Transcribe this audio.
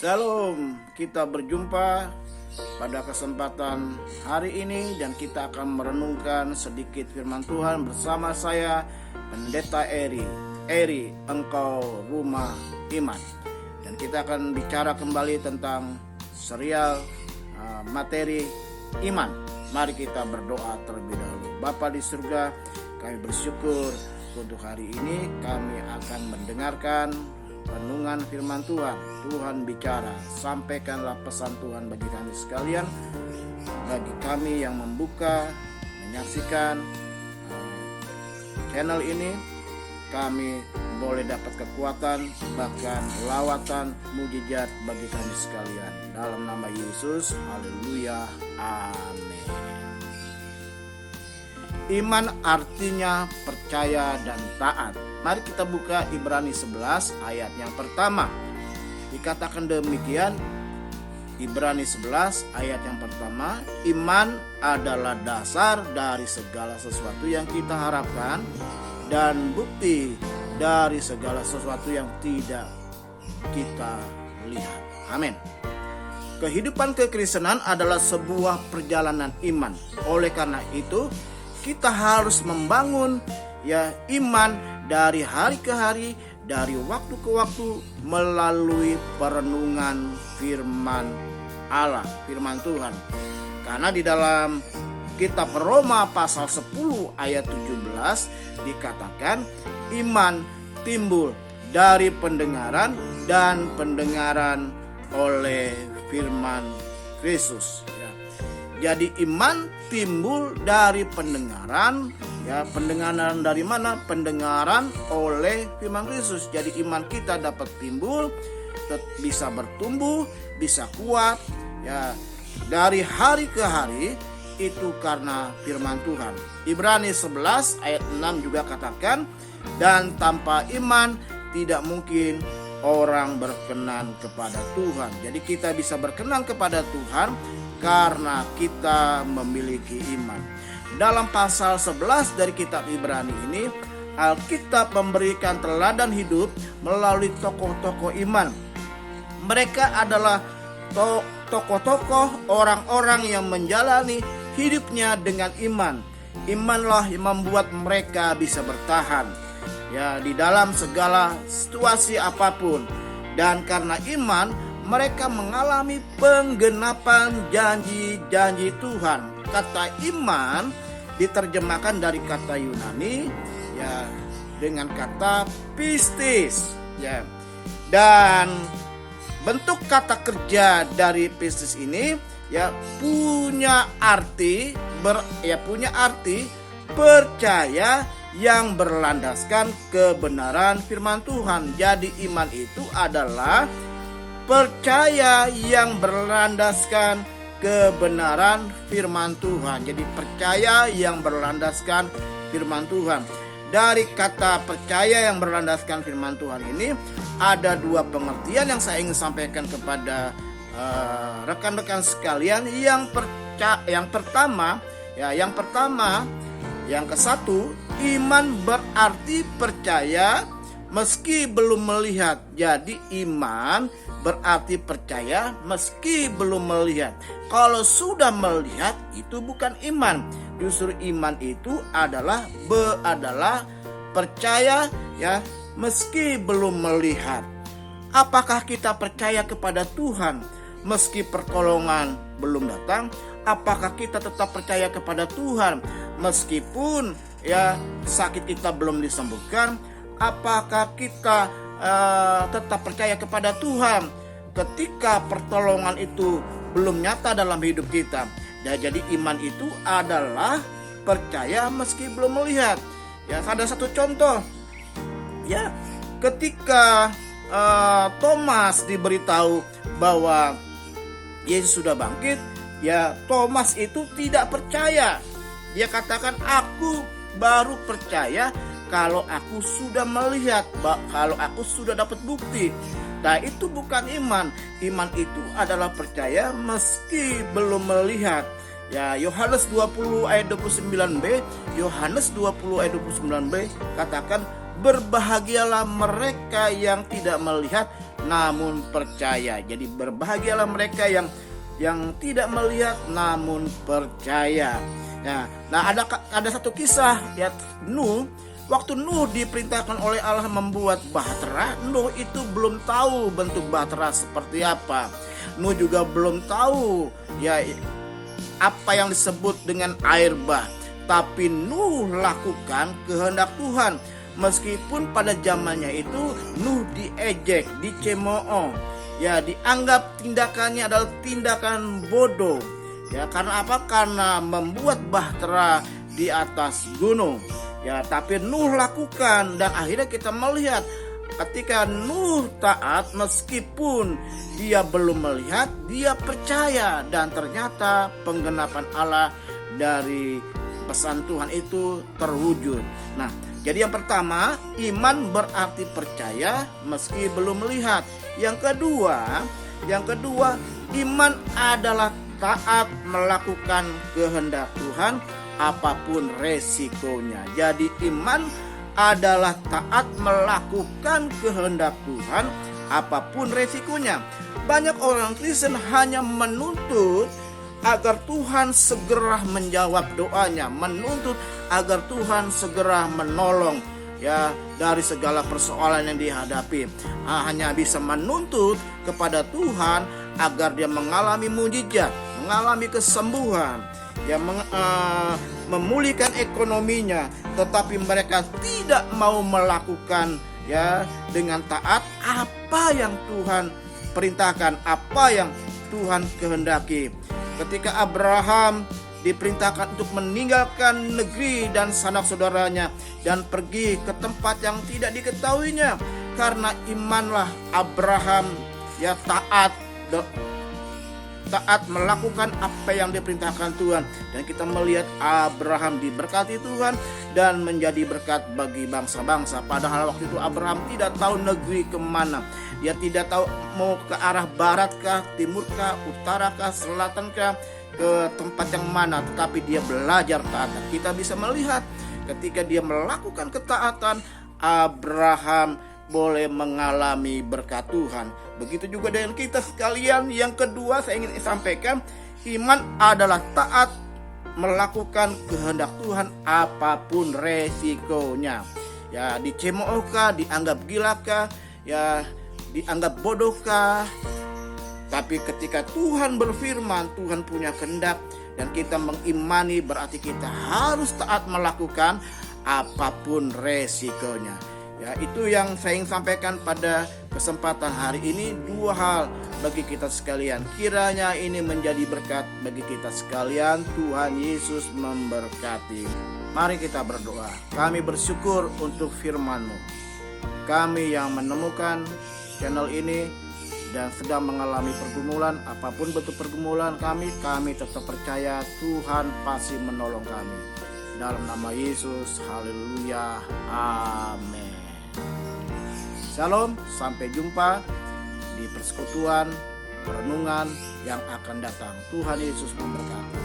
Shalom, kita berjumpa pada kesempatan hari ini dan kita akan merenungkan sedikit firman Tuhan bersama saya, Pendeta Eri. Eri, engkau rumah iman. Dan kita akan bicara kembali tentang serial materi iman. Mari kita berdoa terlebih dahulu. Bapa di surga, kami bersyukur untuk hari ini kami akan mendengarkan renungan firman Tuhan. Tuhan bicara, sampaikanlah pesan Tuhan bagi kami sekalian, bagi kami yang membuka, menyaksikan channel ini. Kami boleh dapat kekuatan, bahkan lawatan, mujizat bagi kami sekalian. Dalam nama Yesus, haleluya, amin. Iman artinya percaya dan taat. Mari kita buka Ibrani 11 ayat yang pertama. Dikatakan demikian, Ibrani 11 ayat yang pertama, iman adalah dasar dari segala sesuatu yang kita harapkan dan bukti dari segala sesuatu yang tidak kita lihat. Amin. Kehidupan kekristenan adalah sebuah perjalanan iman. Oleh karena itu, kita harus membangun iman dari hari ke hari, dari waktu ke waktu melalui perenungan firman Allah, firman Tuhan. Karena di dalam kitab Roma pasal 10 ayat 17 dikatakan iman timbul dari pendengaran dan pendengaran oleh firman Kristus. Jadi iman timbul dari pendengaran. Pendengaran dari mana? Pendengaran oleh firman Kristus. Jadi iman kita dapat timbul, bisa bertumbuh, bisa kuat dari hari ke hari, itu karena firman Tuhan. Ibrani 11 ayat 6 juga katakan, dan tanpa iman tidak mungkin orang berkenan kepada Tuhan. Jadi kita bisa berkenan kepada Tuhan karena kita memiliki iman. Dalam pasal 11 dari kitab Ibrani ini, Alkitab memberikan teladan hidup melalui tokoh-tokoh iman. Mereka adalah tokoh-tokoh orang-orang yang menjalani hidupnya dengan iman. Imanlah yang membuat mereka bisa bertahan di dalam segala situasi apapun. Dan karena iman, mereka mengalami penggenapan janji-janji Tuhan. Kata iman diterjemahkan dari kata Yunani dengan kata pistis dan bentuk kata kerja dari pistis ini punya arti percaya yang berlandaskan kebenaran firman Tuhan. Jadi iman itu adalah percaya yang berlandaskan kebenaran firman Tuhan. Jadi percaya yang berlandaskan firman Tuhan. Dari kata percaya yang berlandaskan firman Tuhan ini ada dua pengertian yang saya ingin sampaikan kepada rekan-rekan sekalian. Yang pertama, yang kesatu, iman berarti percaya meski belum melihat. Jadi iman berarti percaya meski belum melihat. Kalau sudah melihat itu bukan iman. Justru iman itu adalah percaya meski belum melihat. Apakah kita percaya kepada Tuhan meski pertolongan belum datang? Apakah kita tetap percaya kepada Tuhan meskipun sakit kita belum disembuhkan? Apakah kita tetap percaya kepada Tuhan ketika pertolongan itu belum nyata dalam hidup kita? Jadi iman itu adalah percaya meski belum melihat. Ada satu contoh. Ketika Thomas diberitahu bahwa Yesus sudah bangkit, Thomas itu tidak percaya. Dia katakan, aku baru percaya kalau aku sudah melihat, kalau aku sudah dapat bukti. Nah, itu bukan iman. Iman itu adalah percaya meski belum melihat. Yohanes 20 ayat 29b, Yohanes 20 ayat 29b katakan, berbahagialah mereka yang tidak melihat namun percaya. Jadi berbahagialah mereka yang tidak melihat namun percaya. Nah, ada satu kisah ya, Nuh. Waktu Nuh diperintahkan oleh Allah membuat bahtera, Nuh itu belum tahu bentuk bahtera seperti apa. Nuh juga belum tahu ya apa yang disebut dengan air bah. Tapi Nuh lakukan kehendak Tuhan. Meskipun pada zamannya itu Nuh diejek, dicemooh, ya dianggap tindakannya adalah tindakan bodoh. Ya, karena apa? Karena membuat bahtera di atas gunung. Ya, tapi Nuh lakukan, dan akhirnya kita melihat ketika Nuh taat, meskipun dia belum melihat, dia percaya, dan ternyata penggenapan Allah dari pesan Tuhan itu terwujud. Nah, jadi yang pertama, iman berarti percaya meski belum melihat. Yang kedua, iman adalah taat melakukan kehendak Tuhan apapun resikonya. Jadi iman adalah taat melakukan kehendak Tuhan apapun resikonya. Banyak orang Kristen hanya menuntut agar Tuhan segera menjawab doanya, menuntut agar Tuhan segera menolong ya dari segala persoalan yang dihadapi. Hanya bisa menuntut kepada Tuhan agar dia mengalami mujizat, mengalami kesembuhan, ya memulihkan ekonominya, tetapi mereka tidak mau melakukan ya dengan taat apa yang Tuhan perintahkan, apa yang Tuhan kehendaki. Ketika Abraham diperintahkan untuk meninggalkan negeri dan sanak saudaranya dan pergi ke tempat yang tidak diketahuinya, karena imanlah Abraham ya taat melakukan apa yang diperintahkan Tuhan. Dan kita melihat Abraham diberkati Tuhan dan menjadi berkat bagi bangsa-bangsa. Padahal waktu itu Abraham tidak tahu negeri kemana. Dia tidak tahu mau ke arah barat kah, timur kah, utara kah, selatan kah, ke tempat yang mana. Tetapi dia belajar taat. Kita bisa melihat ketika dia melakukan ketaatan, Abraham boleh mengalami berkat Tuhan. Begitu juga dengan kita sekalian. Yang kedua saya ingin sampaikan, iman adalah taat melakukan kehendak Tuhan apapun resikonya. Ya, dicemoohkah, dianggap gilakah, ya dianggap bodohkah. Tapi ketika Tuhan berfirman, Tuhan punya kehendak dan kita mengimani, berarti kita harus taat melakukan apapun resikonya. Ya, itu yang saya ingin sampaikan pada kesempatan hari ini. Dua hal bagi kita sekalian. Kiranya ini menjadi berkat bagi kita sekalian. Tuhan Yesus memberkati. Mari kita berdoa. Kami bersyukur untuk firman-Mu. Kami yang menemukan channel ini dan sedang mengalami pergumulan, apapun bentuk pergumulan kami tetap percaya Tuhan pasti menolong kami. Dalam nama Yesus, haleluya, amin. Shalom, sampai jumpa di persekutuan, perenungan yang akan datang. Tuhan Yesus memberkati.